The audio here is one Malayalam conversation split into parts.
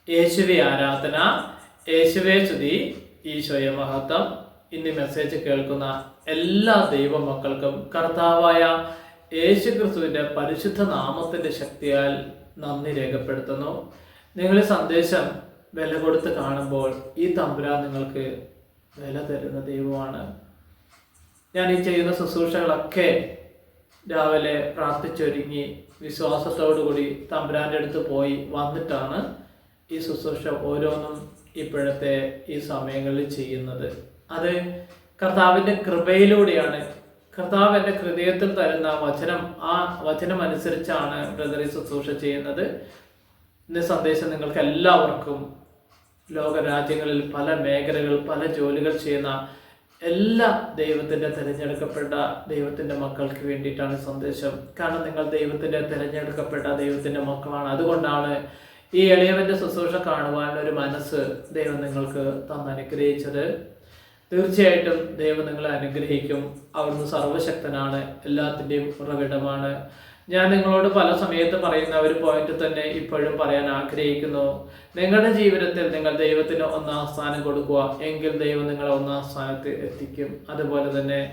യേശുവെ ആരാധന, യേശുവെ സ്തുതി, ഈശോയെ മഹത്വം. ഇന്ന് മെസ്സേജ് കേൾക്കുന്ന എല്ലാ ദൈവമക്കൾക്കും കർത്താവായ യേശു ക്രിസ്തുവിന്റെ പരിശുദ്ധ നാമത്തിന്റെ ശക്തിയാൽ നന്ദി രേഖപ്പെടുത്തുന്നു. നിങ്ങൾ സന്ദേശം വില കൊടുത്ത് കാണുമ്പോൾ ഈ തമ്പുരാൻ നിങ്ങൾക്ക് വില തരുന്ന ദൈവമാണ്. ഞാൻ ഈ ചെയ്യുന്ന ശുശ്രൂഷകളൊക്കെ രാവിലെ പ്രാർത്ഥിച്ചൊരുങ്ങി വിശ്വാസത്തോടുകൂടി തമ്പുരാൻ്റെ അടുത്ത് പോയി വന്നിട്ടാണ് ഈ ശുശ്രൂഷ ഓരോന്നും ഇപ്പോഴത്തെ ഈ സമയങ്ങളിൽ ചെയ്യുന്നത്. അത് കർത്താവിൻ്റെ കൃപയിലൂടെയാണ്. കർത്താവ് എൻ്റെ ഹൃദയത്തിൽ തരുന്ന വചനം, ആ വചനം അനുസരിച്ചാണ് ബ്രദർ ഈ ശുശ്രൂഷ ചെയ്യുന്നത്. ഇന്ന് സന്ദേശം നിങ്ങൾക്ക് എല്ലാവർക്കും ലോകരാജ്യങ്ങളിൽ പല മേഖലകൾ, പല ജോലികൾ ചെയ്യുന്ന എല്ലാ ദൈവത്തിൻ്റെ തിരഞ്ഞെടുക്കപ്പെട്ട ദൈവത്തിൻ്റെ മക്കൾക്ക് വേണ്ടിയിട്ടാണ് സന്ദേശം. കാരണം നിങ്ങൾ ദൈവത്തിൻ്റെ തിരഞ്ഞെടുക്കപ്പെട്ട ദൈവത്തിൻ്റെ മക്കളാണ്. അതുകൊണ്ടാണ് ഈ എളിയവൻ്റെ ശുശ്രൂഷ കാണുവാൻ ഒരു മനസ്സ് ദൈവം നിങ്ങൾക്ക് തന്നനുഗ്രഹിച്ചത്. തീർച്ചയായിട്ടും ദൈവം നിങ്ങളെ അനുഗ്രഹിക്കും. അവിടുന്ന് സർവശക്തനാണ്, എല്ലാത്തിൻ്റെയും ഉറവിടമാണ്. ഞാൻ നിങ്ങളോട് പല സമയത്ത് പറയുന്ന ഒരു പോയിന്റ് തന്നെ ഇപ്പോഴും പറയാൻ ആഗ്രഹിക്കുന്നു. നിങ്ങളുടെ ജീവിതത്തിൽ നിങ്ങൾ ദൈവത്തിന് ഒന്നാം സ്ഥാനം കൊടുക്കുക, എങ്കിൽ ദൈവം നിങ്ങളെ ഒന്നാം സ്ഥാനത്ത് എത്തിക്കും. അതുപോലെ തന്നെ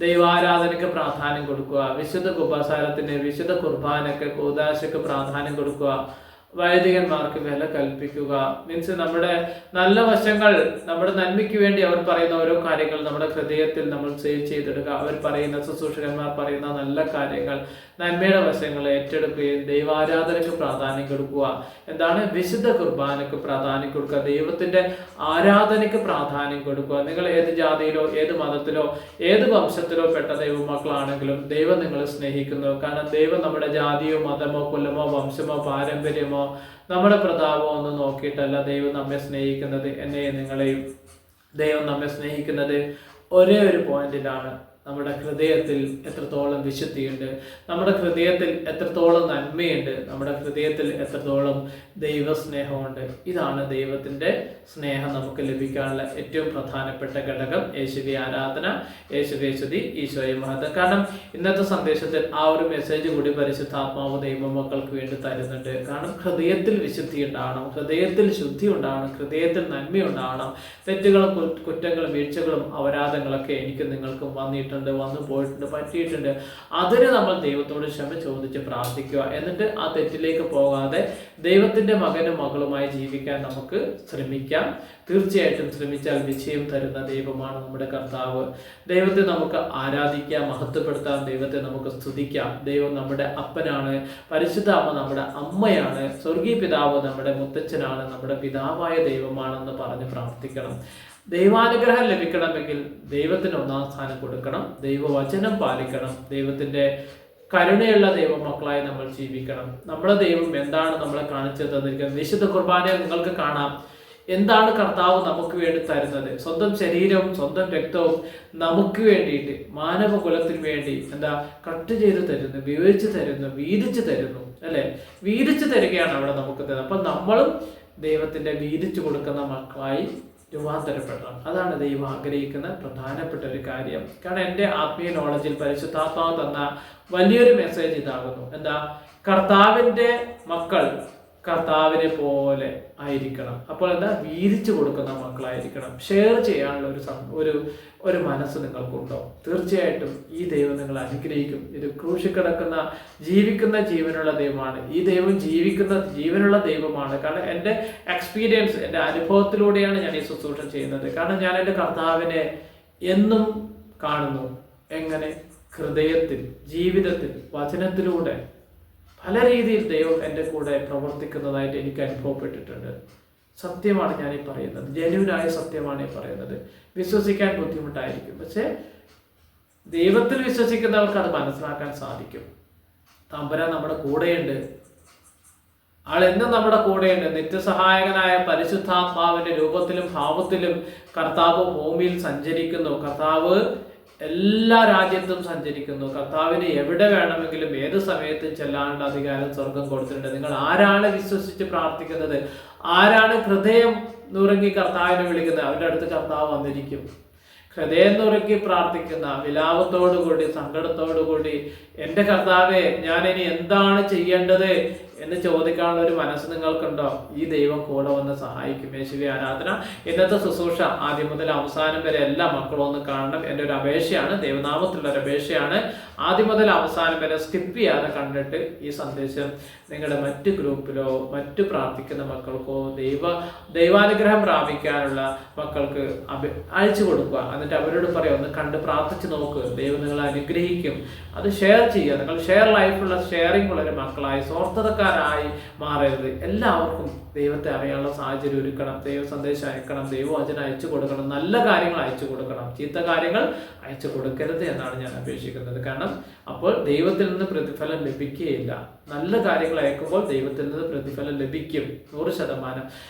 ദൈവാരാധനയ്ക്ക് പ്രാധാന്യം കൊടുക്കുക, വിശുദ്ധ കുംഭസാരത്തിന്, വിശുദ്ധ കുർബാനയ്ക്ക്, കൂദാശയ്ക്ക് പ്രാധാന്യം കൊടുക്കുക, വൈദികന്മാർക്ക് വില കൽപ്പിക്കുക. മീൻസ് നമ്മുടെ നല്ല വശങ്ങൾ, നമ്മുടെ നന്മയ്ക്ക് വേണ്ടി അവർ പറയുന്ന ഓരോ കാര്യങ്ങൾ നമ്മുടെ ഹൃദയത്തിൽ നമ്മൾ സേവ് ചെയ്തെടുക്കുക. അവർ പറയുന്ന ശുശ്രൂഷകന്മാർ പറയുന്ന നല്ല കാര്യങ്ങൾ, നന്മയുടെ വശങ്ങൾ ഏറ്റെടുക്കുകയും ദൈവാരാധനയ്ക്ക് പ്രാധാന്യം കൊടുക്കുക. എന്താണ്? വിശുദ്ധ കുർബാനയ്ക്ക് പ്രാധാന്യം കൊടുക്കുക, ദൈവത്തിന്റെ ആരാധനയ്ക്ക് പ്രാധാന്യം കൊടുക്കുക. നിങ്ങൾ ഏത് ജാതിയിലോ ഏത് മതത്തിലോ ഏത് വംശത്തിലോ പെട്ട ദൈവമക്കളാണെങ്കിലും ദൈവം നിങ്ങളെ സ്നേഹിക്കുന്നു. കാരണം ദൈവം നമ്മുടെ ജാതിയോ മതമോ കുലമോ വംശമോ പാരമ്പര്യമോ നമ്മുടെ പ്രതാപമോ ഒന്നും നോക്കിയിട്ടല്ല ദൈവം നമ്മെ സ്നേഹിക്കുന്നത്. എന്നെയും നിങ്ങളെയും ദൈവം നമ്മെ സ്നേഹിക്കുന്നത് ഒരേ ഒരു പോയിന്റിലാണ്. നമ്മുടെ ഹൃദയത്തിൽ എത്രത്തോളം വിശുദ്ധിയുണ്ട്, നമ്മുടെ ഹൃദയത്തിൽ എത്രത്തോളം നന്മയുണ്ട്, നമ്മുടെ ഹൃദയത്തിൽ എത്രത്തോളം ദൈവസ്നേഹമുണ്ട്. ഇതാണ് ദൈവത്തിൻ്റെ സ്നേഹം നമുക്ക് ലഭിക്കാനുള്ള ഏറ്റവും പ്രധാനപ്പെട്ട ഘടകം. യേശുവെ ആരാധന, യേശുവെ സ്തുതി, ഈശോയെ മഹത്വം. കാരണം ഇന്നത്തെ സന്ദേശത്തിൽ ആ ഒരു മെസ്സേജ് കൂടി പരിശുദ്ധാത്മാവ് ദൈവമക്കൾക്ക് വേണ്ടി തരുന്നുണ്ട്. കാരണം ഹൃദയത്തിൽ വിശുദ്ധി ഉണ്ടാവണം, ഹൃദയത്തിൽ ശുദ്ധി ഉണ്ടാവണം, ഹൃദയത്തിൽ നന്മ ഉണ്ടാവണം. തെറ്റുകളും കുറ്റങ്ങളും വീഴ്ചകളും അപരാധങ്ങളൊക്കെ എനിക്ക് നിങ്ങൾക്കും വന്നു പോയിട്ടുണ്ട്, പറ്റിയിട്ടുണ്ട്. അതിന് നമ്മൾ ദൈവത്തോട് ക്ഷമ ചോദിച്ച് പ്രാർത്ഥിക്കുക. എന്നിട്ട് ആ തെറ്റിലേക്ക് പോകാതെ ദൈവത്തിന്റെ മകനും മകളുമായി ജീവിക്കാൻ നമുക്ക് ശ്രമിക്കാം. തീർച്ചയായിട്ടും ശ്രമിച്ചാൽ വിജയം തരുന്ന ദൈവമാണ് നമ്മുടെ കർത്താവ്. ദൈവത്തെ നമുക്ക് ആരാധിക്കാം, മഹത്വപ്പെടുത്താം, ദൈവത്തെ നമുക്ക് സ്തുതിക്കാം. ദൈവം നമ്മുടെ അപ്പനാണ്, പരിശുദ്ധ അമ്മ നമ്മുടെ അമ്മയാണ്, സ്വർഗീയ പിതാവ് നമ്മുടെ മുത്തച്ഛനാണ്, നമ്മുടെ പിതാവായ ദൈവമാണെന്ന് പറഞ്ഞ് പ്രാർത്ഥിക്കണം. ദൈവാനുഗ്രഹം ലഭിക്കണമെങ്കിൽ ദൈവത്തിന് ഒന്നാം സ്ഥാനം കൊടുക്കണം, ദൈവവചനം പാലിക്കണം, ദൈവത്തിന്റെ കരുണയുള്ള ദൈവമക്കളായി നമ്മൾ ജീവിക്കണം. നമ്മുടെ ദൈവം എന്താണ് നമ്മളെ കാണിച്ചു തന്നിരിക്കുന്നത്? വിശുദ്ധ കുർബാനയിൽ നിങ്ങൾക്ക് കാണാം എന്താണ് കർത്താവ് നമുക്ക് വേണ്ടി തരുന്നത്. സ്വന്തം ശരീരവും സ്വന്തം രക്തവും നമുക്ക് വേണ്ടിയിട്ട്, മാനവകുലത്തിന് വേണ്ടി കട്ട് ചെയ്ത് തരുന്നു, വിവരിച്ചു തരുന്നു, വീതിച്ചു തരുന്നു, അല്ലെ? വീതിച്ചു തരികയാണ് അവിടെ നമുക്ക് തരുന്നത്. അപ്പൊ നമ്മളും ദൈവത്തിന്റെ വീതിച്ചു കൊടുക്കുന്ന മക്കളായി രൂപാന്തരപ്പെടണം. അതാണ് ദൈവം ആഗ്രഹിക്കുന്ന പ്രധാനപ്പെട്ട ഒരു കാര്യം. കാരണം എൻ്റെ ആത്മീയ നോളജിൽ പരിശുദ്ധാത്മാവ് തന്ന വലിയൊരു മെസ്സേജ് ഇതാകുന്നു. കർത്താവിൻ്റെ മക്കൾ കർത്താവിനെ പോലെ ആയിരിക്കണം. അപ്പോൾ വീതിച്ചു കൊടുക്കുന്ന മക്കളായിരിക്കണം. ഷെയർ ചെയ്യാനുള്ള ഒരു മനസ്സ് നിങ്ങൾക്കുണ്ടോ? തീർച്ചയായിട്ടും ഈ ദൈവം നിങ്ങളെ അനുഗ്രഹിക്കും. ഇത് ക്രൂശിക്കിടക്കുന്ന ജീവിക്കുന്ന ജീവനുള്ള ദൈവമാണ്. ഈ ദൈവം ജീവിക്കുന്ന ജീവനുള്ള ദൈവമാണ്. കാരണം എൻ്റെ എക്സ്പീരിയൻസ്, എൻ്റെ അനുഭവത്തിലൂടെയാണ് ഞാൻ ഈ ശുശ്രൂഷ ചെയ്യുന്നത്. കാരണം ഞാൻ എൻ്റെ കർത്താവിനെ എന്നും കാണുന്നു. എങ്ങനെ? ഹൃദയത്തിൽ, ജീവിതത്തിൽ, വചനത്തിലൂടെ പല രീതിയിൽ ദൈവം എൻ്റെ കൂടെ പ്രവർത്തിക്കുന്നതായിട്ട് എനിക്ക് അനുഭവപ്പെട്ടിട്ടുണ്ട്. സത്യമാണ് ഞാൻ ഈ പറയുന്നത്, ജെന്യുവനായ സത്യമാണ് ഈ പറയുന്നത്. വിശ്വസിക്കാൻ ബുദ്ധിമുട്ടായിരിക്കും, പക്ഷെ ദൈവത്തിൽ വിശ്വസിക്കുന്നവർക്ക് അത് മനസ്സിലാക്കാൻ സാധിക്കും. തമ്പുരാൻ നമ്മുടെ കൂടെയുണ്ട്, ആളെന്നും നമ്മുടെ കൂടെയുണ്ട്. നിത്യസഹായകനായ പരിശുദ്ധാത്മാവിന്റെ രൂപത്തിലും ഭാവത്തിലും കർത്താവ് ഭൂമിയിൽ സഞ്ചരിക്കുന്നു. കർത്താവ് എല്ലാ രാജ്യത്തും സഞ്ചരിക്കുന്നു. കർത്താവിന് എവിടെ വേണമെങ്കിലും ഏത് സമയത്തും ചെല്ലാനുള്ള അധികാരം സ്വർഗം കൊടുത്തിട്ടുണ്ട്. നിങ്ങൾ ആരാണ് വിശ്വസിച്ച് പ്രാർത്ഥിക്കുന്നത്, ആരാണ് ഹൃദയം നുറുങ്ങി കർത്താവിനെ വിളിക്കുന്നത്, അവരുടെ അടുത്ത് കർത്താവ് വന്നിരിക്കും. ഹൃദയം നുറുക്കി പ്രാർത്ഥിക്കുന്ന, വിലാപത്തോടുകൂടി, സങ്കടത്തോടുകൂടി, എൻ്റെ കർത്താവേ ഞാൻ ഇനി എന്താണ് ചെയ്യേണ്ടത് എന്ന് ചോദിക്കാനുള്ള ഒരു മനസ്സ് നിങ്ങൾക്കുണ്ടോ? ഈ ദൈവം കൂടെ വന്ന് സഹായിക്കും. യേശുവെ ആരാധന. ഇന്നത്തെ ശുശ്രൂഷ ആദ്യം മുതൽ അവസാനം വരെ എല്ലാ മക്കളും ഒന്ന് കാണണം. എൻ്റെ ഒരു അപേക്ഷയാണ്, ദൈവനാമത്തിലുള്ള ഒരു അപേക്ഷയാണ്. ആദ്യം മുതൽ അവസാനം വരെ സ്കിപ്പ് ചെയ്യാതെ കണ്ടിട്ട് ഈ സന്ദേശം നിങ്ങളുടെ മറ്റ് ഗ്രൂപ്പിലോ മറ്റു പ്രാർത്ഥിക്കുന്ന മക്കൾക്കോ ദൈവാനുഗ്രഹം പ്രാപിക്കാനുള്ള മക്കൾക്ക് അയച്ചു കൊടുക്കുക. എന്നിട്ട് അവരോട് പറയാം, ഒന്ന് കണ്ട് പ്രാർത്ഥിച്ച് നോക്ക്, ദൈവം നിങ്ങളെ അനുഗ്രഹിക്കും. അത് ഷെയർ ചെയ്യുക. നിങ്ങൾ ഷെയർ ലൈഫുള്ള ഷെയറിംഗ് ഉള്ളൊരു മക്കളായി സ്വാർത്ഥതക്കാരായി മാറരുത്. എല്ലാവർക്കും ദൈവത്തെ അറിയാനുള്ള സാഹചര്യം ഒരുക്കണം. ദൈവ സന്ദേശം അയക്കണം, ദൈവവചനം അയച്ചു കൊടുക്കണം, നല്ല കാര്യങ്ങൾ അയച്ചു കൊടുക്കണം, ചീത്ത കാര്യങ്ങൾ അയച്ചു കൊടുക്കരുത് എന്നാണ് ഞാൻ അപേക്ഷിക്കുന്നത്. കാരണം അപ്പോൾ ദൈവത്തിൽ നിന്ന് പ്രതിഫലം ലഭിക്കുകയില്ല. നല്ല കാര്യങ്ങൾ അയക്കുമ്പോൾ ദൈവത്തിൽ നിന്ന് പ്രതിഫലം ലഭിക്കും 100%.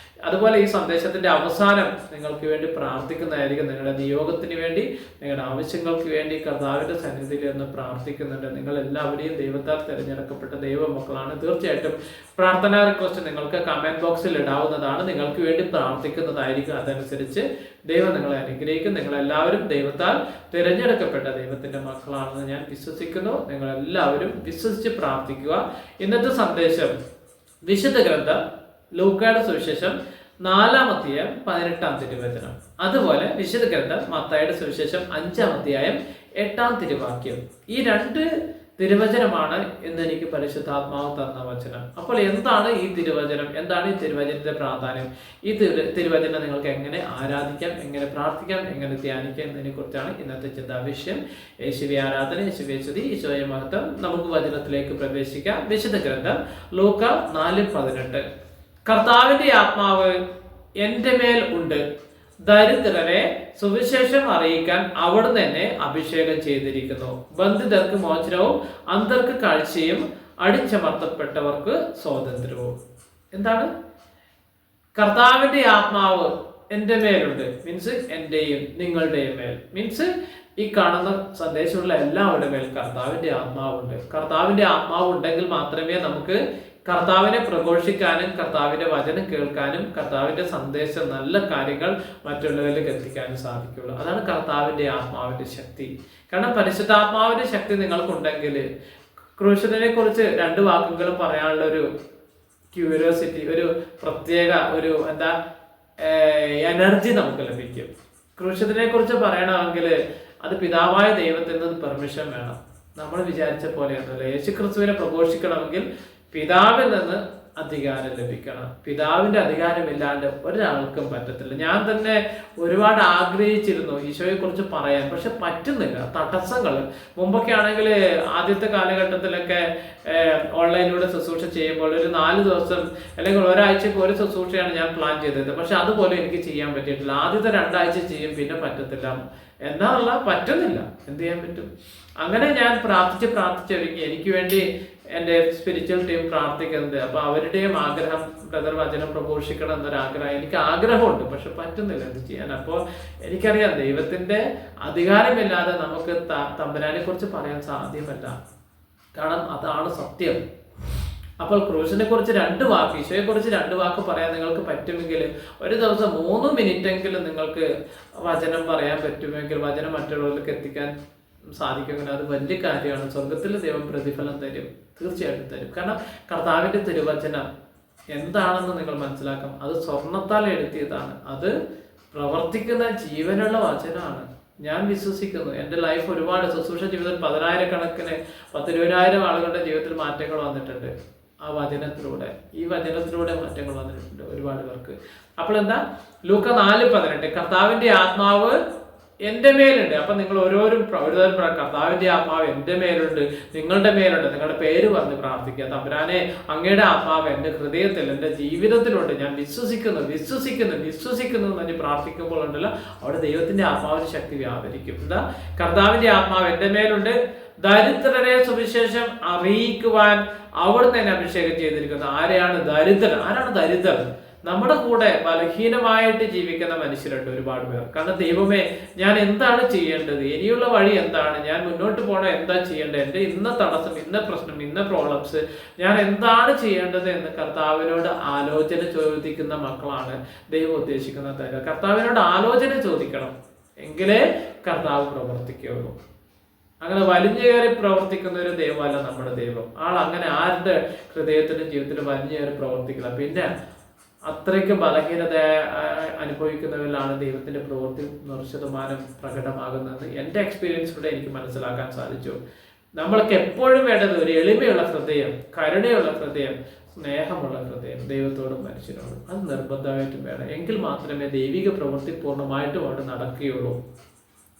അതുപോലെ ഈ സന്ദേശത്തിന്റെ അവസാനം നിങ്ങൾക്ക് വേണ്ടി പ്രാർത്ഥിക്കുന്നതായിരിക്കും. നിങ്ങളുടെ നിയോഗത്തിന് വേണ്ടി, നിങ്ങളുടെ ആവശ്യങ്ങൾക്ക് വേണ്ടി കർത്താവിന്റെ സന്നിധിയിൽ നിന്ന് പ്രാർത്ഥിക്കുന്നുണ്ട്. നിങ്ങൾ എല്ലാവരെയും ദൈവത്താൽ തിരഞ്ഞെടുക്കപ്പെട്ട ദൈവമക്കളാണ്. തീർച്ചയായിട്ടും പ്രാർത്ഥനാ റിക്വസ്റ്റ് നിങ്ങൾക്ക് കമന്റ് ബോക്സിൽ ഇടാവുന്നതാണ്. നിങ്ങൾക്ക് വേണ്ടി പ്രാർത്ഥിക്കുന്നതായിരിക്കും. അതനുസരിച്ച് ദൈവം നിങ്ങളെ അനുഗ്രഹിക്കും. നിങ്ങളെല്ലാവരും ദൈവത്താൽ തിരഞ്ഞെടുക്കപ്പെട്ട ദൈവത്തിന്റെ മക്കളാണെന്ന് ഞാൻ വിശ്വസിക്കുന്നു. നിങ്ങളെല്ലാവരും വിശ്വസിച്ച് പ്രാർത്ഥിക്കുക. ഇന്നത്തെ സന്ദേശം വിശുദ്ധ ഗ്രന്ഥം ലൂക്കായുടെ സുവിശേഷം 4-ാം അധ്യായം 18-ാം തിരുവചനം, അതുപോലെ വിശുദ്ധ ഗ്രന്ഥം മത്തായിയുടെ സുവിശേഷം 5-ാം അധ്യായം 8-ാം തിരുവാക്യം. ഈ 2 തിരുവചനമാണ് ഇന്ന് എനിക്ക് പരിശുദ്ധാത്മാവ് തന്ന വചനം. അപ്പോൾ എന്താണ് ഈ തിരുവചനം? എന്താണ് ഈ തിരുവചനത്തിന്റെ പ്രാധാന്യം? ഈ തിരുവചനം നിങ്ങൾക്ക് എങ്ങനെ ആരാധിക്കാം, എങ്ങനെ പ്രാർത്ഥിക്കാം, എങ്ങനെ ധ്യാനിക്കാം എന്നതിനെ കുറിച്ചാണ് ഇന്നത്തെ ചിന്താവിഷയം. യേശുവെ ആരാധന, യേശുവെ സ്തുതി, ഈശോയെ മഹത്വം. നമുക്ക് വചനത്തിലേക്ക് പ്രവേശിക്കാം. വിശുദ്ധ ഗ്രന്ഥം ലൂക്ക 4:18. കർത്താവിന്റെ ആത്മാവ് എൻ്റെ മേൽ ഉണ്ട്, ദരിദ്രരെ സുവിശേഷം അറിയിക്കാൻ അവിടുന്ന് എന്നെ അഭിഷേകം ചെയ്തിരിക്കുന്നു. ബന്ധിതർക്ക് മോചനവും അന്ധർക്ക് കാഴ്ചയും അടിച്ചമർത്തപ്പെട്ടവർക്ക് സ്വാതന്ത്ര്യവും. എന്താണ്? കർത്താവിന്റെ ആത്മാവ് എൻ്റെ മേലുണ്ട് മീൻസ് എന്റെയും നിങ്ങളുടെയും മേൽ, മീൻസ് ഈ കാണുന്ന സന്ദേശമുള്ള എല്ലാവരുടെ മേൽ കർത്താവിന്റെ ആത്മാവുണ്ട്. കർത്താവിന്റെ ആത്മാവ് ഉണ്ടെങ്കിൽ മാത്രമേ നമുക്ക് കർത്താവിനെ പ്രഘോഷിക്കാനും കർത്താവിന്റെ വചനം കേൾക്കാനും കർത്താവിന്റെ സന്ദേശം, നല്ല കാര്യങ്ങൾ മറ്റുള്ളവരിലേക്ക് എത്തിക്കാനും സാധിക്കുള്ളൂ. അതാണ് കർത്താവിന്റെ ആത്മാവിന്റെ ശക്തി. കാരണം പരിശുദ്ധാത്മാവിന്റെ ശക്തി നിങ്ങൾക്കുണ്ടെങ്കിൽ ക്രൂശിതനെ കുറിച്ച് 2 വാക്കുകളും പറയാനുള്ള ഒരു ക്യൂരിയോസിറ്റി, ഒരു പ്രത്യേക ഒരു എനർജി നമുക്ക് ലഭിക്കും. ക്രൂശിതനെ കുറിച്ച് പറയണമെങ്കിൽ അത് പിതാവായ ദൈവത്തിൽ നിന്ന് പെർമിഷൻ വേണം. നമ്മൾ വിചാരിച്ച പോലെയൊന്നുമില്ല. യേശുക്രിസ്തുവിനെ പ്രഘോഷിക്കണമെങ്കിൽ പിതാവിൽ നിന്ന് അധികാരം ലഭിക്കണം. പിതാവിന്റെ അധികാരമില്ലാണ്ട് ഒരാൾക്കും പറ്റത്തില്ല. ഞാൻ തന്നെ ഒരുപാട് ആഗ്രഹിച്ചിരുന്നു ഈശോയെ കുറിച്ച് പറയാൻ, പക്ഷെ പറ്റുന്നില്ല. തടസ്സങ്ങൾ. മുമ്പൊക്കെ ആണെങ്കിൽ ആദ്യത്തെ കാലഘട്ടത്തിലൊക്കെ ഓൺലൈനിലൂടെ ശുശ്രൂഷ ചെയ്യുമ്പോൾ ഒരു 4 ദിവസം അല്ലെങ്കിൽ ഒരാഴ്ചക്ക് ഒരു ശുശ്രൂഷയാണ് ഞാൻ പ്ലാൻ ചെയ്തത്. പക്ഷെ അതുപോലെ എനിക്ക് ചെയ്യാൻ പറ്റിയിട്ടില്ല. ആദ്യത്തെ 2 ആഴ്ച ചെയ്യും, പിന്നെ പറ്റത്തില്ല. എന്നാണല്ല, പറ്റുന്നില്ല. എന്ത് ചെയ്യാൻ പറ്റും? അങ്ങനെ ഞാൻ പ്രാർത്ഥിച്ചൊരുങ്ങി. എനിക്ക് വേണ്ടി എൻ്റെ സ്പിരിച്വൽ ടീം പ്രാർത്ഥിക്കുന്നത്. അപ്പൊ അവരുടെയും ആഗ്രഹം ബ്രദർ വചനം പ്രഘോഷിക്കണം എന്നൊരാഗ്രഹം. എനിക്ക് ആഗ്രഹമുണ്ട്, പക്ഷെ പറ്റുന്നില്ല. എന്ത് ചെയ്യാൻ? അപ്പോൾ എനിക്കറിയാം ദൈവത്തിന്റെ അധികാരമില്ലാതെ നമുക്ക് തമ്പുരാനെ കുറിച്ച് പറയാൻ സാധ്യമല്ല. കാരണം അതാണ് സത്യം. അപ്പോൾ ക്രൂശിനെ കുറിച്ച് 2 വാക്ക്, ഈശോയെ കുറിച്ച് 2 വാക്ക് പറയാൻ നിങ്ങൾക്ക് പറ്റുമെങ്കിൽ, ഒരു ദിവസം 3 മിനിറ്റെങ്കിലും നിങ്ങൾക്ക് വചനം പറയാൻ പറ്റുമെങ്കിൽ, വചനം മറ്റുള്ളവർക്ക് എത്തിക്കാൻ സാധിക്കുമെങ്കിൽ അത് വലിയ കാര്യമാണ്. സ്വർഗത്തിൽ ദൈവം പ്രതിഫലം തരും, തീർച്ചയായിട്ടും തരും. കാരണം കർത്താവിന്റെ തിരുവചനം എന്താണെന്ന് നിങ്ങൾ മനസ്സിലാക്കാം. അത് സ്വർണത്താൽ എഴുതിയതാണ്. അത് പ്രവർത്തിക്കുന്ന ജീവനുള്ള വചനമാണ്. ഞാൻ വിശ്വസിക്കുന്നു. എൻ്റെ ലൈഫ് ഒരുപാട് ശുശ്രൂഷ ജീവിതത്തിൽ 10,000 10,20,000 ആളുകളുടെ ജീവിതത്തിൽ മാറ്റങ്ങൾ വന്നിട്ടുണ്ട്. ആ വചനത്തിലൂടെ, ഈ വചനത്തിലൂടെ മാറ്റങ്ങൾ വന്നിട്ടുണ്ട് ഒരുപാട് പേർക്ക്. അപ്പോൾ എന്താ? ലൂക്ക 4:18 കർത്താവിന്റെ ആത്മാവ് എൻ്റെ മേലുണ്ട്. അപ്പൊ നിങ്ങൾ ഓരോരും കർത്താവിന്റെ ആത്മാവ് എൻ്റെ മേലുണ്ട്, നിങ്ങളുടെ മേലുണ്ട്. നിങ്ങളുടെ പേര് പറഞ്ഞ് പ്രാർത്ഥിക്കുക. തമ്പുരാനെ, അങ്ങയുടെ ആത്മാവ് എൻ്റെ ഹൃദയത്തിൽ, എൻ്റെ ജീവിതത്തിലുണ്ട്. ഞാൻ വിശ്വസിക്കുന്നു എന്ന് പറഞ്ഞ് പ്രാർത്ഥിക്കുമ്പോൾ ഉണ്ടല്ലോ, അവിടെ ദൈവത്തിന്റെ ആത്മാവിന്റെ ശക്തി വ്യാപരിക്കും. എന്താ? കർത്താവിന്റെ ആത്മാവ് എൻ്റെ മേലുണ്ട്, ദരിദ്രരെ സുവിശേഷം അറിയിക്കുവാൻ അവിടുന്ന് എന്നെ അഭിഷേകം ചെയ്തിരിക്കുന്നു. ആരാണ് ദരിദ്രൻ? നമ്മുടെ കൂടെ ബലഹീനമായിട്ട് ജീവിക്കുന്ന മനുഷ്യരുണ്ട് ഒരുപാട് പേർ. കാരണം ദൈവമേ, ഞാൻ എന്താണ് ചെയ്യേണ്ടത്? ഇനിയുള്ള വഴി എന്താണ്? ഞാൻ മുന്നോട്ട് പോകണം, എന്താ ചെയ്യേണ്ടത്? എൻ്റെ ഇന്ന തടസ്സം, ഇന്ന പ്രശ്നം, ഇന്ന പ്രോബ്ലംസ്, ഞാൻ എന്താണ് ചെയ്യേണ്ടത് എന്ന് കർത്താവിനോട് ആലോചന ചോദിക്കുന്ന മക്കളാണ് ദൈവം ഉദ്ദേശിക്കുന്നത്. കർത്താവിനോട് ആലോചന ചോദിക്കണം, എങ്കിലേ കർത്താവ് പ്രവർത്തിക്കുകയുള്ളൂ. അങ്ങനെ വലിഞ്ഞു കയറി പ്രവർത്തിക്കുന്ന ഒരു ദൈവമല്ല നമ്മുടെ ദൈവം. അങ്ങനെ ആരുടെ ഹൃദയത്തിലും ജീവിതത്തിലും വലിഞ്ഞു കയറി പ്രവർത്തിക്കില്ല. പിന്നെ അത്രയ്ക്ക് ബലഹീനത അനുഭവിക്കുന്നവരിലാണ് ദൈവത്തിന്റെ പ്രവൃത്തി 100% പ്രകടമാകുന്നത്. എൻ്റെ എക്സ്പീരിയൻസിലൂടെ എനിക്ക് മനസ്സിലാക്കാൻ സാധിച്ചു. നമ്മൾക്ക് എപ്പോഴും വേണ്ടത് ഒരു എളിമയുള്ള ഹൃദയം, കരുണയുള്ള ഹൃദയം, സ്നേഹമുള്ള ഹൃദയം ദൈവത്തോടും മനുഷ്യരോടും. അത് നിർബന്ധമായിട്ടും വേണം. എങ്കിൽ മാത്രമേ ദൈവിക പ്രവൃത്തി പൂർണ്ണമായിട്ടും അവിടെ നടക്കുകയുള്ളൂ.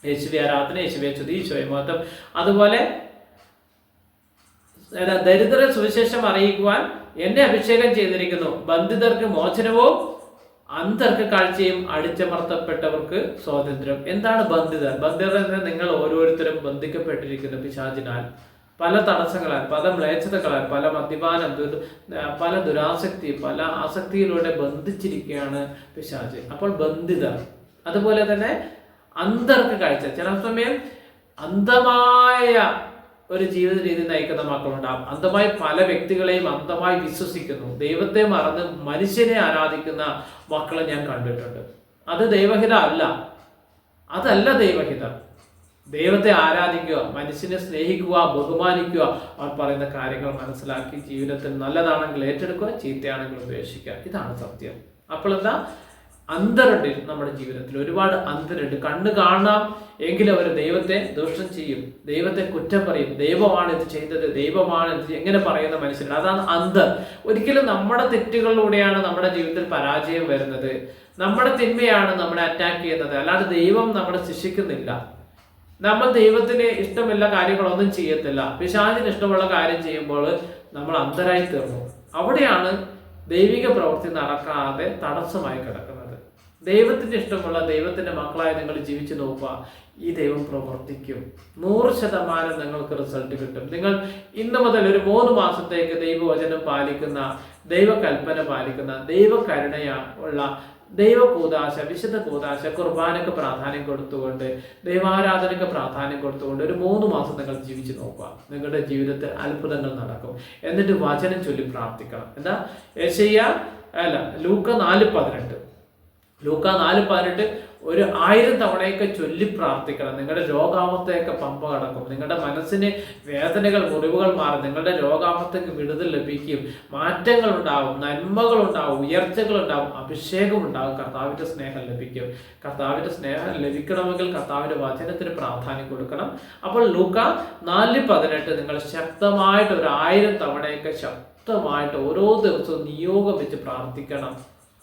യേശുവെ ആരാധന, യേശുവെ സ്തുതി, ഈശോയെ മഹത്വം. അതുപോലെ ദരിദ്ര സുവിശേഷം അറിയിക്കുവാൻ എന്നെ അഭിഷേകം ചെയ്തിരിക്കുന്നു. ബന്ധിതർക്ക് മോചനവും അന്ധർക്ക് കാഴ്ചയും അടിച്ചമർത്തപ്പെട്ടവർക്ക് സ്വാതന്ത്ര്യം. എന്താണ് ബന്ധിതർ? ബന്ധിതർ എന്ന് നിങ്ങൾ ഓരോരുത്തരും ബന്ധിക്കപ്പെട്ടിരിക്കുന്നു പിശാചിനാൽ, പല തടസ്സങ്ങളാൽ, പല മ്ലേച്ഛതകളാൽ, പല മദ്യപാനം, പല ദുരാസക്തി, പല ആസക്തിയിലൂടെ ബന്ധിച്ചിരിക്കുകയാണ് പിശാച്. അപ്പോൾ ബന്ധിതർ. അതുപോലെ തന്നെ അന്ധർക്ക് കാഴ്ച. ചില സമയം അന്ധമായ ഒരു ജീവിത രീതി നയിക്കുന്ന മക്കളുണ്ടാകും. അന്ധമായി പല വ്യക്തികളെയും അന്ധമായി വിശ്വസിക്കുന്നു. ദൈവത്തെ മറന്ന് മനുഷ്യനെ ആരാധിക്കുന്ന മക്കളെ ഞാൻ കണ്ടിട്ടുണ്ട്. അത് ദൈവഹിത അല്ല. അതല്ല ദൈവഹിതം. ദൈവത്തെ ആരാധിക്കുക, മനുഷ്യനെ സ്നേഹിക്കുക, ബഹുമാനിക്കുക, അവർ പറയുന്ന കാര്യങ്ങൾ മനസ്സിലാക്കി ജീവിതത്തിൽ നല്ലതാണെങ്കിൽ ഏറ്റെടുക്കുക, ചീത്തയാണെങ്കിൽ ഉപേക്ഷിക്കുക. ഇതാണ് സത്യം. അപ്പോൾ എന്താ? അന്ധരുണ്ട് നമ്മുടെ ജീവിതത്തിൽ. ഒരുപാട് അന്ധരുണ്ട്. കണ്ണ് കാണാം എങ്കിലും അവർ ദൈവത്തെ ദോഷം ചെയ്യും, ദൈവത്തെ കുറ്റം പറയും. ദൈവമാണ് ഇത് ചെയ്തത്, ദൈവമാണ് ഇത് എങ്ങനെ പറയുന്ന മനുഷ്യൻ. അതാണ് അന്ധർ. ഒരിക്കലും നമ്മുടെ തെറ്റുകളിലൂടെയാണ് നമ്മുടെ ജീവിതത്തിൽ പരാജയം വരുന്നത്. നമ്മുടെ തിന്മയാണ് നമ്മളെ അറ്റാക്ക് ചെയ്യുന്നത്. അല്ലാതെ ദൈവം നമ്മളെ ശിക്ഷിക്കുന്നില്ല. നമ്മൾ ദൈവത്തിന് ഇഷ്ടമുള്ള കാര്യങ്ങളൊന്നും ചെയ്യത്തില്ല. പിശാചിന് ഇഷ്ടമുള്ള കാര്യം ചെയ്യുമ്പോൾ നമ്മൾ അന്ധരായി തീർന്നു. അവിടെയാണ് ദൈവിക പ്രവൃത്തി നടക്കാതെ തടസ്സമായി കിടക്കുന്നത്. ദൈവത്തിന്റെ ഇഷ്ടമുള്ള ദൈവത്തിന്റെ മക്കളായി നിങ്ങൾ ജീവിച്ചു നോക്കുക. ഈ ദൈവം പ്രവർത്തിക്കും. 100% നിങ്ങൾക്ക് റിസൾട്ട് കിട്ടും. നിങ്ങൾ ഇന്ന് മുതൽ ഒരു 3 മാസത്തേക്ക് ദൈവവചനം പാലിക്കുന്ന, ദൈവകൽപ്പന പാലിക്കുന്ന, ദൈവകരുണയുള്ള, ദൈവ കൂദാശ, വിശുദ്ധ കൂദാശ, കുർബാനക്ക് പ്രാധാന്യം കൊടുത്തുകൊണ്ട്, ദൈവാരാധനയ്ക്ക് പ്രാധാന്യം കൊടുത്തുകൊണ്ട് ഒരു 3 മാസം നിങ്ങൾ ജീവിച്ചു നോക്കുക. നിങ്ങളുടെ ജീവിതത്തിൽ അത്ഭുതങ്ങൾ നടക്കും. എന്നിട്ട് വചനം ചൊല്ലി പ്രാർത്ഥിക്കണം. എന്താ? ലൂക്ക 4:18. ലൂക്ക 4:18 ഒരു 1000 തവണയൊക്കെ ചൊല്ലി പ്രാർത്ഥിക്കണം. നിങ്ങളുടെ രോഗാവസ്ഥയൊക്കെ പമ്പ കടക്കും. നിങ്ങളുടെ മനസ്സിന് വേദനകൾ, മുറിവുകൾ മാറും. നിങ്ങളുടെ രോഗാവസ്ഥയ്ക്ക് വിടുതൽ ലഭിക്കും. മാറ്റങ്ങൾ ഉണ്ടാവും, നന്മകൾ ഉണ്ടാവും, ഉയർച്ചകൾ ഉണ്ടാവും, അഭിഷേകം ഉണ്ടാവും. കർത്താവിന്റെ സ്നേഹം ലഭിക്കും. കർത്താവിന്റെ സ്നേഹം ലഭിക്കണമെങ്കിൽ കർത്താവിന്റെ വചനത്തിന് പ്രാധാന്യം കൊടുക്കണം. അപ്പോൾ ലൂക്ക 4:18 നിങ്ങൾ ശക്തമായിട്ട് ഒരു 1000 തവണയൊക്കെ ശക്തമായിട്ട് ഓരോ ദിവസവും നിയോഗം വെച്ച് പ്രാർത്ഥിക്കണം.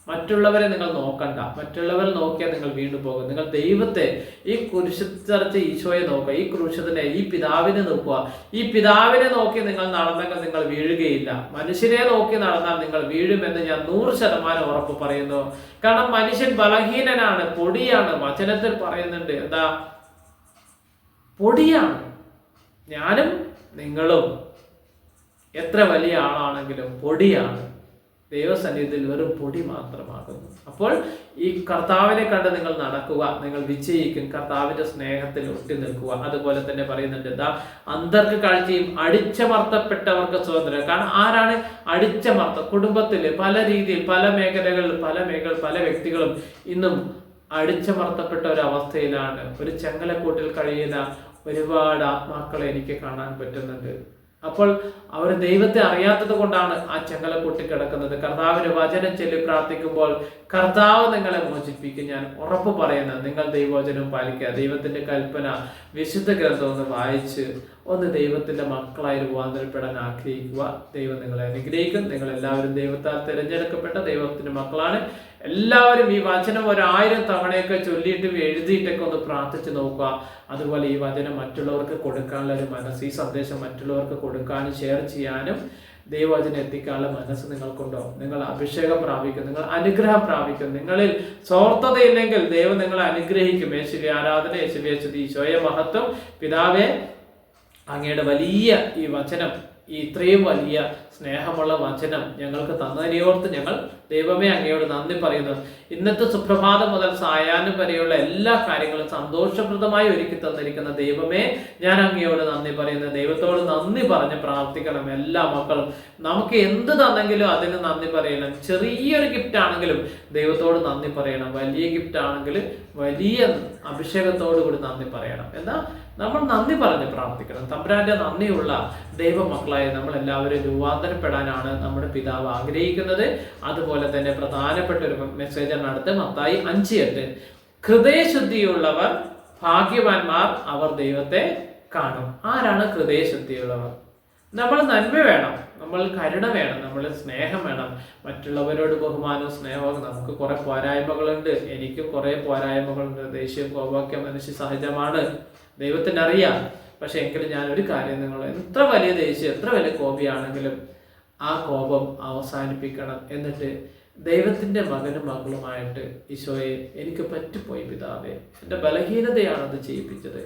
മറ്റുള്ളവരെ നിങ്ങൾ നോക്കണ്ട. മറ്റുള്ളവരെ നോക്കിയാൽ നിങ്ങൾ വീണ്ടും പോകും. നിങ്ങൾ ദൈവത്തെ, ഈ കുരിശിച്ചറച്ച് ഈശോയെ നോക്കുക. ഈ ക്രൂശത്തിനെ, ഈ പിതാവിനെ നോക്കുക. ഈ പിതാവിനെ നോക്കി നിങ്ങൾ നടന്നെങ്കിൽ നിങ്ങൾ വീഴുകയില്ല. മനുഷ്യനെ നോക്കി നടന്നാൽ നിങ്ങൾ വീഴുമെന്ന് ഞാൻ 100% ഉറപ്പ് പറയുന്നു. കാരണം മനുഷ്യൻ ബലഹീനനാണ്, പൊടിയാണ്. വചനത്തിൽ പറയുന്നുണ്ട്. എന്താ? പൊടിയാണ്. ഞാനും നിങ്ങളും എത്ര വലിയ ആളാണെങ്കിലും പൊടിയാണ്. ദൈവസന്നിധിയിൽ വെറും പൊടി മാത്രമാകുന്നു. അപ്പോൾ ഈ കർത്താവിനെ കണ്ട് നിങ്ങൾ നടക്കുക, നിങ്ങൾ വിജയിക്കും. കർത്താവിന്റെ സ്നേഹത്തിൽ ഒട്ടി നിൽക്കുക. അതുപോലെ തന്നെ പറയുന്നുണ്ട്, എന്താ? അന്ധർക്ക് കാഴ്ചയും അടിച്ചമർത്തപ്പെട്ടവർക്ക് സ്വാതന്ത്ര്യം. കാരണം ആരാണ് കുടുംബത്തിൽ പല രീതിയിൽ, പല മേഖലകളിൽ, പല വ്യക്തികളും ഇന്നും അടിച്ചമർത്തപ്പെട്ട ഒരു അവസ്ഥയിലാണ്. ഒരു ചെങ്ങലക്കൂട്ടിൽ കഴിയുന്ന ഒരുപാട് ആത്മാക്കളെ എനിക്ക് കാണാൻ പറ്റുന്നുണ്ട്. അപ്പോൾ അവർ ദൈവത്തെ അറിയാത്തത് കൊണ്ടാണ് ആ ചെങ്ങലക്കൂട്ടി കിടക്കുന്നത്. കർത്താവിന്റെ വചനം ചൊല്ലി പ്രാർത്ഥിക്കുമ്പോൾ കർത്താവ് നിങ്ങളെ മോചിപ്പിക്കും. ഞാൻ ഉറപ്പ് പറയുന്നത്, നിങ്ങൾ ദൈവവചനം പാലിക്കുക. ദൈവത്തിന്റെ കൽപ്പന, വിശുദ്ധ ഗ്രന്ഥം ഒന്ന് വായിച്ച് ഒന്ന് ദൈവത്തിന്റെ മക്കളായി രൂപാന്തരപ്പെടാൻ ആഗ്രഹിക്കുക. ദൈവം നിങ്ങളെ അനുഗ്രഹിക്കും. നിങ്ങൾ എല്ലാവരും ദൈവത്താൽ തിരഞ്ഞെടുക്കപ്പെട്ട ദൈവത്തിന്റെ മക്കളാണ്. എല്ലാവരും ഈ വചനം 1000 തവണയൊക്കെ ചൊല്ലിയിട്ട് എഴുതിയിട്ടൊക്കെ ഒന്ന് പ്രാർത്ഥിച്ചു നോക്കുക. അതുപോലെ ഈ വചനം മറ്റുള്ളവർക്ക് കൊടുക്കാനുള്ള ഒരു മനസ്സ്, ഈ സന്ദേശം മറ്റുള്ളവർക്ക് കൊടുക്കാനും ഷെയർ ചെയ്യാനും ദൈവവചനം എത്തിക്കാനുള്ള മനസ്സ് നിങ്ങൾക്കുണ്ടോ? നിങ്ങൾ അഭിഷേകം പ്രാപിക്കും, നിങ്ങൾ അനുഗ്രഹം പ്രാപിക്കും. നിങ്ങളിൽ സ്വാർത്ഥതയില്ലെങ്കിൽ ദൈവം നിങ്ങളെ അനുഗ്രഹിക്കും. യേശുവേ ആരാധന, യേശുവേ സ്തുതി, ഈശോയെ മഹത്വം. പിതാവേ, അങ്ങയുടെ വലിയ ഈ വചനം, ഈ ഇത്രയും വലിയ സ്നേഹമുള്ള വചനം ഞങ്ങൾക്ക് തന്നതിനെയോർത്ത് ഞങ്ങൾ ദൈവമേ അങ്ങയോട് നന്ദി പറയുന്നു. ഇന്നത്തെ സുപ്രഭാതം മുതൽ സായാഹ്നം വരെയുള്ള എല്ലാ കാര്യങ്ങളും സന്തോഷപ്രദമായി ഒരുക്കി തന്നിരിക്കുന്ന ദൈവമേ, ഞാൻ അങ്ങയോട് നന്ദി പറയുന്നു. ദൈവത്തോട് നന്ദി പറഞ്ഞ് പ്രാർത്ഥിക്കണം എല്ലാ മക്കളും. നമുക്ക് എന്ത് തന്നെങ്കിലും അതിന് നന്ദി പറയണം. ചെറിയൊരു ഗിഫ്റ്റ് ആണെങ്കിലും ദൈവത്തോട് നന്ദി പറയണം. വലിയ ഗിഫ്റ്റ് ആണെങ്കിൽ വലിയ അഭിഷേകത്തോടു കൂടി നന്ദി പറയണം. എന്നാൽ നമ്മൾ നന്ദി പറഞ്ഞ് പ്രാർത്ഥിക്കണം. തമ്പുരാന്റെ നന്ദിയുള്ള ദൈവമക്കളായി നമ്മൾ എല്ലാവരും രൂപാന്തരപ്പെടാനാണ് നമ്മുടെ പിതാവ് ആഗ്രഹിക്കുന്നത്. അതുപോലെ തന്നെ പ്രധാനപ്പെട്ട ഒരു മെസ്സേജാണ് അടുത്ത് മത്തായി 5:8. ഹൃദയശുദ്ധിയുള്ളവർ ഭാഗ്യവാന്മാർ, അവർ ദൈവത്തെ കാണും. ആരാണ് ഹൃദയശുദ്ധിയുള്ളവർ? നമ്മൾ നന്മ വേണം, നമ്മൾ കരുണ വേണം, നമ്മൾ സ്നേഹം വേണം, മറ്റുള്ളവരോട് ബഹുമാനവും സ്നേഹവും. നമുക്ക് കുറെ പോരായ്മകളുണ്ട്, എനിക്കും കുറെ പോരായ്മകളുണ്ട്. ദേഷ്യം കോപമൊക്കെ മനുഷ്യ സഹജമാണ്, ദൈവത്തിന് അറിയാം. പക്ഷെ എങ്കിലും ഞാൻ ഒരു കാര്യം, നിങ്ങൾ എത്ര വലിയ ദേഷ്യം എത്ര വലിയ കോപിയാണെങ്കിലും ആ കോപം അവസാനിപ്പിക്കണം. എന്നിട്ട് ദൈവത്തിൻ്റെ മകനും മകളുമായിട്ട് ഈശോയെ, എനിക്ക് പറ്റിപ്പോയി പിതാവേ, എൻ്റെ ബലഹീനതയാണത് ചെയ്യിപ്പിച്ചത്,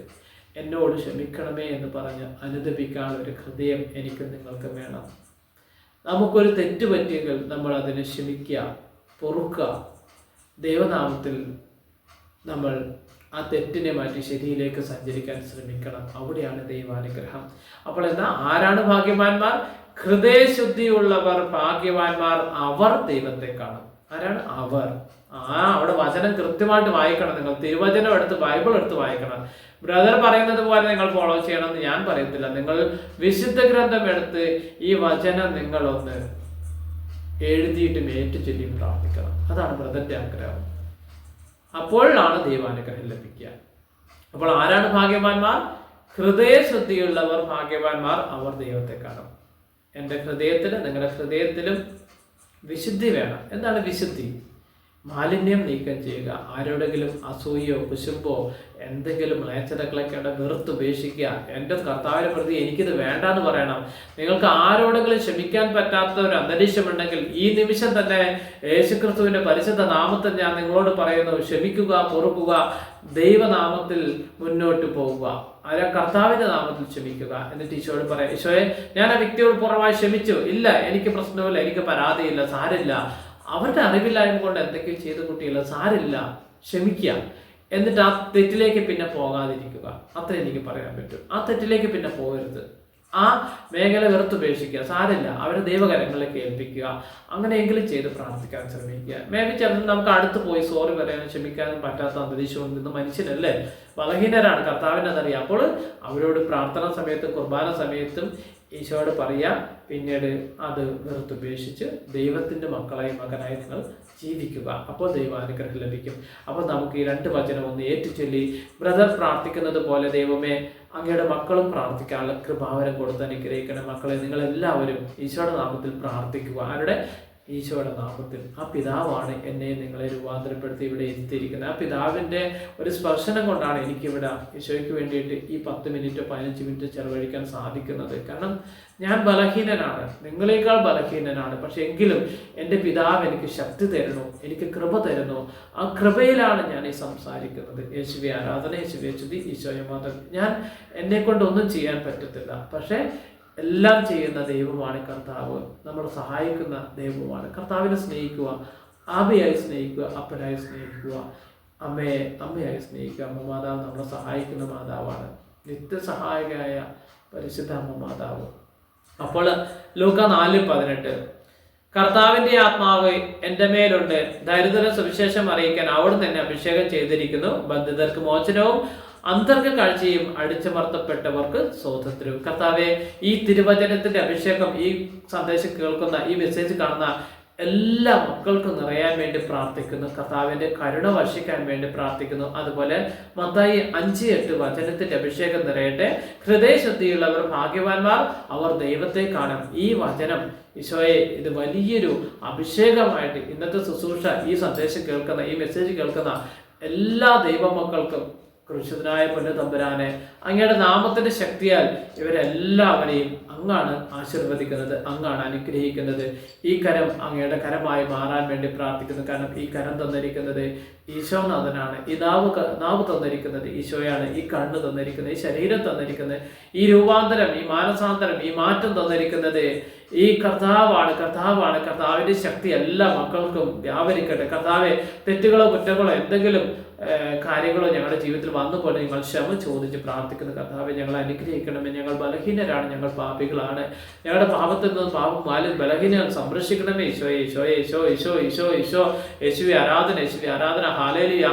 എന്നോട് ക്ഷമിക്കണമേ എന്ന് പറഞ്ഞ് അനുദപിക്കാനുള്ള ഒരു ഹൃദയം എനിക്ക് നിങ്ങൾക്ക് വേണം. നമുക്കൊരു തെറ്റ് പറ്റിയെങ്കിൽ നമ്മൾ അതിനെ ക്ഷമിക്കുക, പൊറുക്കുക. ദൈവനാമത്തിൽ നമ്മൾ ആ തെറ്റിനെ മാറ്റി ശരിയിലേക്ക് സഞ്ചരിക്കാൻ ശ്രമിക്കണം. അവിടെയാണ് ദൈവാനുഗ്രഹം. അപ്പോൾ എന്താ, ആരാണ് ഭാഗ്യവാന്മാർ? ഹൃദയശുദ്ധിയുള്ളവർ ഭാഗ്യവാന്മാർ, അവർ ദൈവത്തെ കാണും. ആരാണ് അവർ? അവിടെ വചനം കൃത്യമായിട്ട് വായിക്കണം. നിങ്ങൾ തിരുവചനം എടുത്ത് ബൈബിൾ എടുത്ത് വായിക്കണം. ബ്രദർ പറയുന്നത് പോലെ നിങ്ങൾ ഫോളോ ചെയ്യണമെന്ന് ഞാൻ പറയത്തില്ല. നിങ്ങൾ വിശുദ്ധ ഗ്രന്ഥം എടുത്ത് ഈ വചനം നിങ്ങളൊന്ന് എഴുതിയിട്ട് ചൊല്ലി പ്രാർത്ഥിക്കണം. അതാണ് ബ്രദറിന്റെ ആഗ്രഹം. അപ്പോഴാണ് ദൈവാനുഗ്രഹം ലഭിക്കുക. അപ്പോൾ ആരാണ് ഭാഗ്യവാന്മാർ? ഹൃദയശുദ്ധിയുള്ളവർ ഭാഗ്യവാന്മാർ, അവർ ദൈവത്തെ കാണും. എൻ്റെ ഹൃദയത്തിലും നിങ്ങളുടെ ഹൃദയത്തിലും വിശുദ്ധി വേണം. എന്താണ് വിശുദ്ധി? മാലിന്യം നീക്കം ചെയ്യുക. ആരോടെങ്കിലും അസൂയോ കുശുമ്പോ എന്തെങ്കിലും മ്ലേച്ഛതകളൊക്കെ വെറുത്തുപേക്ഷിക്കുക. എൻ്റെ കർത്താവിനെ പ്രതി എനിക്കിത് വേണ്ടാന്ന് പറയണം. നിങ്ങൾക്ക് ആരോടെങ്കിലും ക്ഷമിക്കാൻ പറ്റാത്ത ഒരു അന്തരീക്ഷമുണ്ടെങ്കിൽ ഈ നിമിഷം തന്നെ യേശുക്രിസ്തുവിന്റെ പരിശുദ്ധ നാമത്തിൽ ഞാൻ നിങ്ങളോട് പറയുന്നു, ക്ഷമിക്കുക, പൊറുക്കുക, ദൈവനാമത്തിൽ മുന്നോട്ട് പോവുക. ആരാ? കർത്താവിന്റെ നാമത്തിൽ ക്ഷമിക്കുക. എന്നിട്ട് ഈശോയോട് പറയാം, ഈശോയെ, ഞാൻ ആ വ്യക്തിയോട് പൂർണ്ണമായി ക്ഷമിച്ചു, ഇല്ല എനിക്ക് പ്രശ്നമില്ല, എനിക്ക് പരാതിയില്ല, സാരില്ല, അവരുടെ അറിവില്ലായ്മ കൊണ്ട് എന്തൊക്കെയോ ചെയ്ത കുട്ടികൾ, സാരില്ല, ക്ഷമിക്കുക. എന്നിട്ട് ആ തെറ്റിലേക്ക് പിന്നെ പോകാതിരിക്കുക. അത്ര എനിക്ക് പറയാൻ പറ്റും. ആ തെറ്റിലേക്ക് പിന്നെ പോകരുത്. ആ മേഖല വെറുത്തുപേക്ഷിക്കുക, സാരില്ല, അവരെ ദൈവകരങ്ങളിലേക്ക് ഏൽപ്പിക്കുക. അങ്ങനെയെങ്കിലും ചെയ്ത് പ്രാർത്ഥിക്കാൻ ശ്രമിക്കുക. മേബി ചിലപ്പോൾ നമുക്ക് അടുത്ത് പോയി സോറി പറയാനും ക്ഷമിക്കാനും പറ്റാത്ത അന്തരീക്ഷം നിന്ന് മനുഷ്യനല്ലേ, ബലഹീനരാണ്, കർത്താവിനതറിയാം. അപ്പോൾ അവരോട് പ്രാർത്ഥന സമയത്തും കുർബാന സമയത്തും ഈശോയോട് പറയാം. പിന്നീട് അത് വെറുത്തുപേക്ഷിച്ച് ദൈവത്തിൻ്റെ മക്കളായി മകനായി നിങ്ങൾ ജീവിക്കുക. അപ്പോൾ ദൈവാനുഗ്രഹം ലഭിക്കും. അപ്പോൾ നമുക്ക് ഈ 2 വചനം ഒന്ന് ഏറ്റുചൊല്ലി ബ്രദർ പ്രാർത്ഥിക്കുന്നത് പോലെ, ദൈവമേ, അങ്ങയുടെ മക്കളും പ്രാർത്ഥിക്കാനുള്ള കൃപാവരം കൊടുത്ത് അനുഗ്രഹിക്കണം. മക്കളെ, നിങ്ങളെല്ലാവരും ഈശോയുടെ നാമത്തിൽ പ്രാർത്ഥിക്കുക. ആരുടെ? ഈശോയുടെ നാമത്തിൽ. ആ പിതാവാണ് എന്നെ നിങ്ങളെ രൂപാന്തരപ്പെടുത്തി ഇവിടെ എത്തിയിരിക്കുന്നത്. ആ പിതാവിൻ്റെ ഒരു സ്പർശനം കൊണ്ടാണ് എനിക്കിവിടെ ഈശോയ്ക്ക് വേണ്ടിയിട്ട് ഈ 10 മിനിറ്റ് 15 മിനിറ്റ് ചെലവഴിക്കാൻ സാധിക്കുന്നത്. കാരണം ഞാൻ ബലഹീനനാണ്, നിങ്ങളെക്കാൾ ബലഹീനനാണ്. പക്ഷെ എങ്കിലും എൻ്റെ പിതാവ് എനിക്ക് ശക്തി തരുന്നു, എനിക്ക് കൃപ തരുന്നു. ആ കൃപയിലാണ് ഞാൻ ഈ സംസാരിക്കുന്നത്. യേശുവെ ആരാധന, യേശുവെ സ്തുതി, ഈശോയെ മതം. ഞാൻ എന്നെ കൊണ്ടൊന്നും ചെയ്യാൻ പറ്റത്തില്ല, പക്ഷേ എല്ലാം ചെയ്യുന്ന ദൈവമാണ് കർത്താവ്. നമ്മളെ സഹായിക്കുന്ന ദൈവമാണ്. കർത്താവിനെ സ്നേഹിക്കുക, ആബയായി സ്നേഹിക്കുക, അപ്പനായി സ്നേഹിക്കുക, അമ്മയായി സ്നേഹിക്കുക. അമ്മ മാതാവ് നമ്മളെ സഹായിക്കുന്ന മാതാവാണ്, നിത്യസഹായികയായ പരിശുദ്ധ അമ്മ മാതാവ്. അപ്പോൾ ലൂക്ക 4:18, കർത്താവിന്റെ ആത്മാവ് എൻ്റെ മേലുണ്ട്, ദരിദ്ര സുവിശേഷം അറിയിക്കാൻ അവിടുന്ന് എന്നെ അഭിഷേകം ചെയ്തിരിക്കുന്നു, ബന്ധിതർക്ക് മോചനവും അന്തർക്ക കാഴ്ചയും അടിച്ചമർത്തപ്പെട്ടവർക്ക് സ്വാതന്ത്ര്യവും. കർത്താവെ, ഈ തിരുവചനത്തിന്റെ അഭിഷേകം ഈ സന്ദേശം കേൾക്കുന്ന, ഈ മെസ്സേജ് കാണുന്ന എല്ലാ മക്കൾക്കും നിറയാൻ വേണ്ടി പ്രാർത്ഥിക്കുന്നു. കർത്താവിന്റെ കരുണ വർഷിക്കാൻ വേണ്ടി പ്രാർത്ഥിക്കുന്നു. അതുപോലെ മത്തായി 5:8 വചനത്തിന്റെ അഭിഷേകം നിറയട്ടെ. ഹൃദയശുദ്ധിയുള്ളവർ ഭാഗ്യവാന്മാർ, അവർ ദൈവത്തെ കാണും. ഈ വചനം ഈശോയെ, ഇത് വലിയൊരു അഭിഷേകമായിട്ട് ഇന്നത്തെ ശുശ്രൂഷ, ഈ സന്ദേശം കേൾക്കുന്ന, ഈ മെസ്സേജ് കേൾക്കുന്ന എല്ലാ ദൈവമക്കൾക്കും ക്രൂശിതനായ പൊന്നുതമ്പുരാനെ, അങ്ങയുടെ നാമത്തിന്റെ ശക്തിയാൽ ഇവരെല്ലാവരെയും അങ്ങാണ് ആശീർവദിക്കുന്നത്, അങ്ങാണ് അനുഗ്രഹിക്കുന്നത്. ഈ കരം അങ്ങയുടെ കരമായി മാറാൻ വേണ്ടി പ്രാർത്ഥിക്കുന്നു. കാരണം ഈ കരം തന്നിരിക്കുന്നത് ഈശോനാഥനാണ്. ഈ നാവ് തന്നിരിക്കുന്നത് ഈശോയാണ്. ഈ കണ്ണ് തന്നിരിക്കുന്നത്, ഈ ശരീരം തന്നിരിക്കുന്നത്, ഈ രൂപാന്തരം, ഈ മാനസാന്തരം, ഈ മാറ്റം തന്നിരിക്കുന്നത് ഈ കർത്താവിന്റെ ശക്തി എല്ലാ മക്കൾക്കും വ്യാപരിക്കട്ടെ. കർത്താവെ, തെറ്റുകളോ കുറ്റങ്ങളോ എന്തെങ്കിലും കാര്യങ്ങളോ ഞങ്ങളുടെ ജീവിതത്തിൽ വന്നുപോലെ ഞങ്ങൾ ക്ഷമ ചോദിച്ച് പ്രാർത്ഥിക്കുന്നു. കർത്താവെ, ഞങ്ങൾ അനുഗ്രഹിക്കണമേ. ഞങ്ങൾ ബലഹീനരാണ്, ഞങ്ങൾ പാപികളാണ്. ഞങ്ങളുടെ പാപത്തിൽ നിന്ന് പാപം മാലിൽ ബലഹീനകൾ സംരക്ഷിക്കണമേ. ഈശോ യേശുവെ ആരാധന.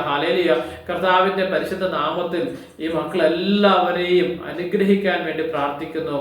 ഹാലേലിയ. കർത്താവിന്റെ പരിശുദ്ധ നാമത്തിൽ ഈ മക്കളെല്ലാവരെയും അനുഗ്രഹിക്കാൻ വേണ്ടി പ്രാർത്ഥിക്കുന്നു.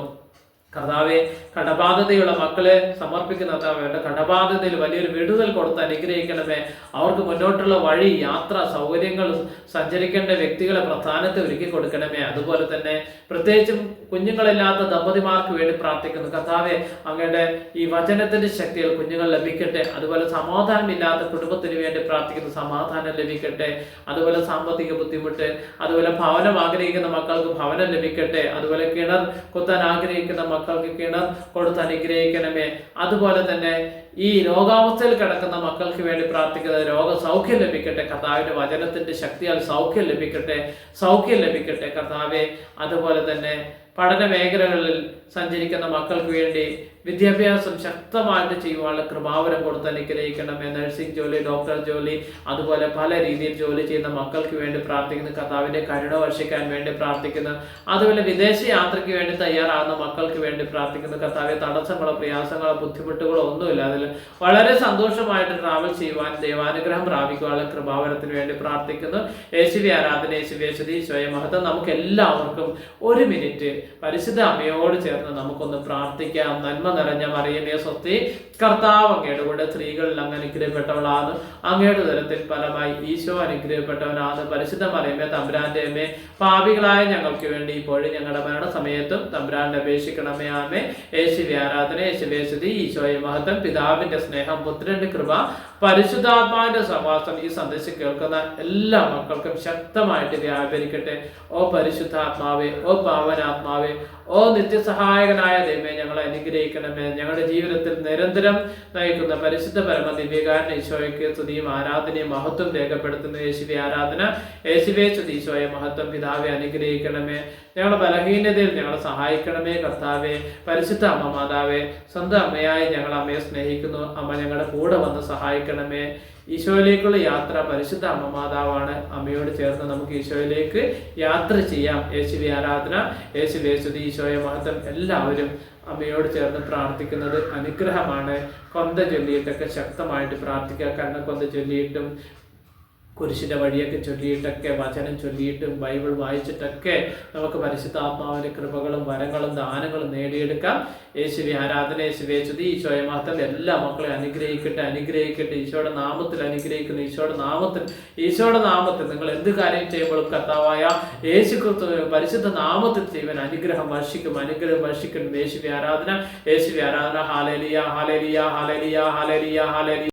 കർത്താവെ, കടബാധ്യതയുള്ള മക്കളെ സമർപ്പിക്കുന്ന കർത്താവേ, കടബാധ്യതയിൽ വലിയൊരു വിടുതൽ കൊടുത്ത് അനുഗ്രഹിക്കണമേ. അവർക്ക് മുന്നോട്ടുള്ള വഴി, യാത്ര സൗകര്യങ്ങൾ, സഞ്ചരിക്കേണ്ട വ്യക്തികളെ പ്രധാനത്തെ ഒരുക്കി കൊടുക്കണമേ. അതുപോലെ തന്നെ പ്രത്യേകിച്ചും കുഞ്ഞുങ്ങളില്ലാത്ത ദമ്പതിമാർക്ക് വേണ്ടി പ്രാർത്ഥിക്കുന്നു. കർത്താവെ, അങ്ങയുടെ ഈ വചനത്തിന്റെ ശക്തികൾ കുഞ്ഞുങ്ങൾ ലഭിക്കട്ടെ. അതുപോലെ സമാധാനമില്ലാത്ത കുടുംബത്തിന് വേണ്ടി പ്രാർത്ഥിക്കുന്നു, സമാധാനം ലഭിക്കട്ടെ. അതുപോലെ സാമ്പത്തിക ബുദ്ധിമുട്ട്, അതുപോലെ ഭവനം ആഗ്രഹിക്കുന്ന മക്കൾക്ക് ഭവനം ലഭിക്കട്ടെ. അതുപോലെ കിണർ കുത്താൻ ആഗ്രഹിക്കുന്ന മക്കൾക്ക് കിണർ കൊടുത്ത് അനുഗ്രഹിക്കണമേ. അതുപോലെ തന്നെ ഈ രോഗാവസ്ഥയിൽ കിടക്കുന്ന മക്കൾക്ക് വേണ്ടി പ്രാർത്ഥിക്കുന്നത് രോഗസൗഖ്യം ലഭിക്കട്ടെ. കർത്താവിന്റെ വചനത്തിന്റെ ശക്തിയാൽ സൗഖ്യം ലഭിക്കട്ടെ കർത്താവെ. അതുപോലെ തന്നെ പഠന മേഖലകളിൽ സഞ്ചരിക്കുന്ന മക്കൾക്ക് വേണ്ടി വിദ്യാഭ്യാസം ശക്തമായിട്ട് ചെയ്യുവാനുള്ള കൃപാവരം കൊടുത്ത് അനുഗ്രഹിക്കണമേ. നഴ്സിംഗ് ജോലി, ഡോക്ടർ ജോലി, അതുപോലെ പല രീതിയിൽ ജോലി ചെയ്യുന്ന മക്കൾക്ക് വേണ്ടി പ്രാർത്ഥിക്കുന്നു. കർത്താവിന്റെ കരുണ വർഷിക്കാൻ വേണ്ടി പ്രാർത്ഥിക്കുന്നു. അതുപോലെ വിദേശ യാത്രയ്ക്ക് വേണ്ടി തയ്യാറാകുന്ന മക്കൾക്ക് വേണ്ടി പ്രാർത്ഥിക്കുന്നു. കർത്താവെ, തടസ്സങ്ങളോ പ്രയാസങ്ങളോ ബുദ്ധിമുട്ടുകളോ ഒന്നുമില്ല, അതിൽ വളരെ സന്തോഷമായിട്ട് ട്രാവൽ ചെയ്യുവാൻ ദൈവാനുഗ്രഹം പ്രാപിക്കുവാനുള്ള കൃപാവരത്തിന് വേണ്ടി പ്രാർത്ഥിക്കുന്നു. യേശുവേ ആരാധന, യേശുവേ സ്തുതി, ഈശോയെ മഹത്വം. നമുക്ക് എല്ലാവർക്കും ഒരു മിനിറ്റ് പരിശുദ്ധ അമ്മയോട് ചേർന്ന് നമുക്കൊന്ന് പ്രാർത്ഥിക്കാം. നന്മ നിറഞ്ഞ മറിയമേ സ്വസ്തി, കർത്താവ് അങ്ങയുടെ കൂടെ സ്ത്രീകളിൽ അങ്ങ് അനുഗ്രഹിക്കപ്പെട്ടവളാണ്. അങ്ങയുടെ തരത്തിൽ ഫലമായി ഈശോ അനുഗ്രഹിക്കപ്പെട്ടവനാണ്. പരിശുദ്ധ മറിയമേ തമ്പുരാന്റെ അമ്മേ, പാപികളായ ഞങ്ങൾക്ക് വേണ്ടി ഇപ്പോഴും ഞങ്ങളുടെ മരണസമയത്തും തമ്പുരാനെ അപേക്ഷിക്കണമേ. ആമേ. യേശുവേ ആരാധന, യേശുവേ സ്തുതി, ഈശോയെ മഹത്വം. പിതാവിന്റെ സ്നേഹം, പുത്രന്റെ കൃപ, പരിശുദ്ധാത്മാവിന്റെ സഹവാസം ഈ സന്ദേശം കേൾക്കുന്ന എല്ലാ മക്കൾക്കും ശക്തമായിട്ട് വ്യാപരിക്കട്ടെ. ഓ പരിശുദ്ധാത്മാവേ, ഓ പാവനാത്മാവേ, ഓ നിത്യസഹായകനായ ദൈവമേ, ഞങ്ങളെ അനുഗ്രഹിക്കണമേ. ഞങ്ങളുടെ ജീവിതത്തിൽ നിരന്തരം നയിക്കുന്ന പരിശുദ്ധ പരമ ദിവ്യകാരൻ ഈശോയ്ക്ക് സ്തുതിയും ആരാധനയും മഹത്വം രേഖപ്പെടുത്തുന്നു. യേശുവേ ആരാധന, യേശുവേ സ്തുതി, ഈശോയെ മഹത്വം. പിതാവെ അനുഗ്രഹിക്കണമേ. ഞങ്ങളുടെ ബലഹീനതയിൽ ഞങ്ങളെ സഹായിക്കണമേ. കർത്താവെ, പരിശുദ്ധ അമ്മ മാതാവേ, സ്വന്തം അമ്മയായി ഞങ്ങൾ അമ്മയെ സ്നേഹിക്കുന്നു. അമ്മ ഞങ്ങളുടെ കൂടെ വന്ന് സഹായിക്കണമേ. ഈശോയിലേക്കുള്ള യാത്ര പരിശുദ്ധ അമ്മ മാതാവാണ്. അമ്മയോട് ചേർന്ന് നമുക്ക് ഈശോയിലേക്ക് യാത്ര ചെയ്യാം. യേശുവേ ആരാധന, യേശുവേ സ്തുതി, ഈശോയെ മഹത്വം. എല്ലാവരും അമ്മയോട് ചേർന്ന് പ്രാർത്ഥിക്കുന്നത് അനുഗ്രഹമാണ്. കൊന്ത ചൊല്ലിയിട്ടൊക്കെ ശക്തമായിട്ട് പ്രാർത്ഥിക്കുക. കണ്ണക്കൊന്ത ചൊല്ലിയിട്ടും കുരിശിന്റെ വഴിയൊക്കെ ചൊല്ലിയിട്ടൊക്കെ വചനം ചൊല്ലിയിട്ടും ബൈബിൾ വായിച്ചിട്ടൊക്കെ നമുക്ക് പരിശുദ്ധാത്മാവിന്റെ കൃപകളും വരങ്ങളും ദാനങ്ങളും നേടിയെടുക്കാം. യേശുവേ ആരാധന, യേശുവേ സ്തുതി, ഈശോയെ മഹത്വം. എല്ലാ മക്കളെ അനുഗ്രഹിക്കട്ടെ. ഈശോയുടെ നാമത്തിൽ അനുഗ്രഹിക്കുന്നു. ഈശോയുടെ നാമത്തിൽ നിങ്ങൾ എന്ത് കാര്യം ചെയ്യുമ്പോഴും കർത്താവായ യേശു ക്രിസ്തു പരിശുദ്ധ നാമത്തിൽ ചെയ്യുവാൻ അനുഗ്രഹം വർഷിക്കും. യേശുവേ ആരാധന, യേശുവേ ആരാധന. ഹാലേലിയ.